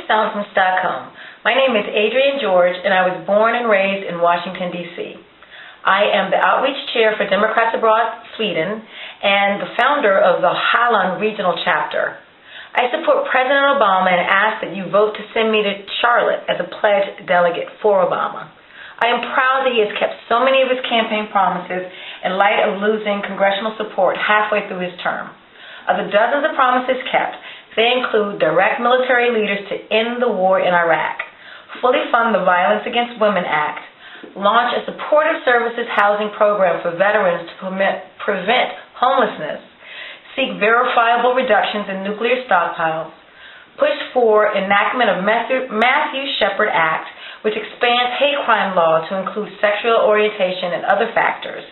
SoundsMiss.com. My name is Adrianne George, and I was born and raised in Washington, D.C. I am the Outreach Chair for Democrats Abroad Sweden and the founder of the Halland Regional Chapter. I support President Obama and ask that you vote to send me to Charlotte as a pledged delegate for Obama. I am proud that he has kept so many of his campaign promises in light of losing congressional support halfway through his term. Of the dozens of promises kept, they include direct military leaders to end the war in Iraq, fully fund the Violence Against Women Act, launch a supportive services housing program for veterans to prevent homelessness, seek verifiable reductions in nuclear stockpiles, push for enactment of Matthew Shepard Act, which expands hate crime law to include sexual orientation and other factors,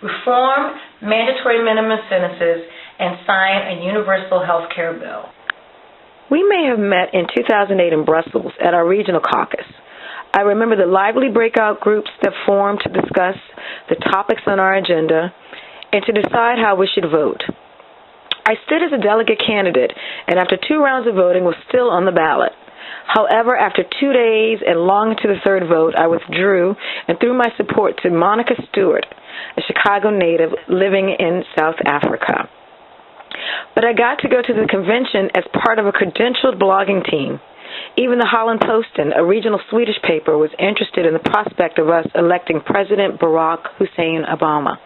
reform mandatory minimum sentences, and sign a universal health care bill. We may have met in 2008 in Brussels at our regional caucus. I remember the lively breakout groups that formed to discuss the topics on our agenda and to decide how we should vote. I stood as a delegate candidate, and after 2 rounds of voting was still on the ballot. However, after 2 days and long into the third vote, I withdrew and threw my support to Monica Stewart, a Chicago native living in South Africa. But I got to go to the convention as part of a credentialed blogging team. Even the Holland Posten, a regional Swedish paper, was interested in the prospect of us electing President Barack Hussein Obama.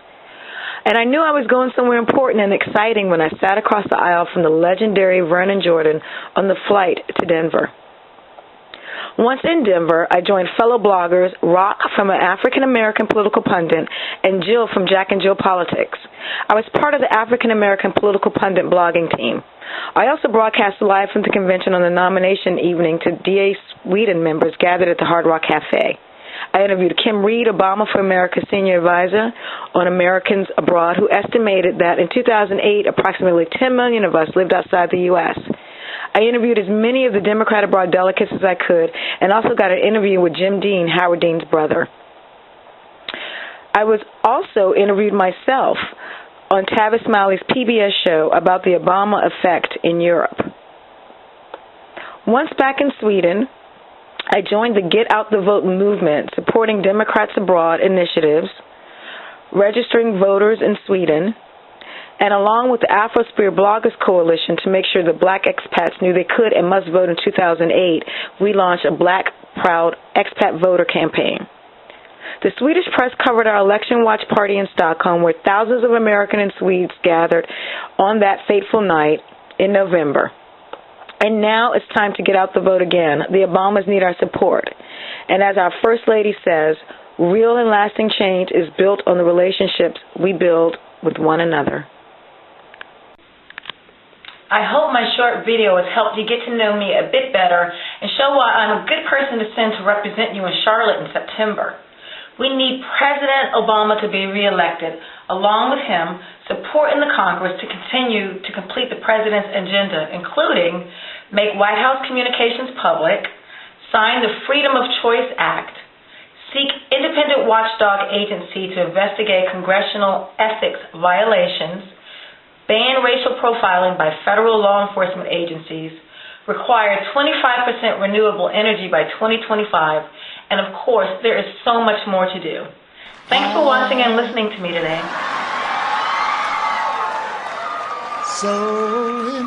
And I knew I was going somewhere important and exciting when I sat across the aisle from the legendary Vernon Jordan on the flight to Denver. Once in Denver, I joined fellow bloggers Rock from an African-American political pundit and Jill from Jack and Jill Politics. I was part of the African-American political pundit blogging team. I also broadcast live from the convention on the nomination evening to DA Sweden members gathered at the Hard Rock Cafe. I interviewed Kim Reed, Obama for America's senior advisor on Americans Abroad, who estimated that in 2008, approximately 10 million of us lived outside the U.S. I interviewed as many of the Democrat Abroad delegates as I could, and also got an interview with Jim Dean, Howard Dean's brother. I was also interviewed myself on Tavis Smiley's PBS show about the Obama effect in Europe. Once back in Sweden, I joined the Get Out the Vote movement, supporting Democrats Abroad initiatives, registering voters in Sweden, and along with the Afrosphere Bloggers Coalition to make sure the black expats knew they could and must vote in 2008, we launched a Black Proud Expat Voter campaign. The Swedish press covered our election watch party in Stockholm, where thousands of Americans and Swedes gathered on that fateful night in November. And now it's time to get out the vote again. The Obamas need our support. And as our First Lady says, real and lasting change is built on the relationships we build with one another. I hope my short video has helped you get to know me a bit better and show why I'm a good person to send to represent you in Charlotte in September. We need President Obama to be reelected. Along with him, support in the Congress to continue to complete the President's agenda, including make White House communications public, sign the Freedom of Choice Act, seek independent watchdog agency to investigate congressional ethics violations, ban racial profiling by federal law enforcement agencies, require 25% renewable energy by 2025, and of course, there is so much more to do. Thanks for watching and listening to me today. So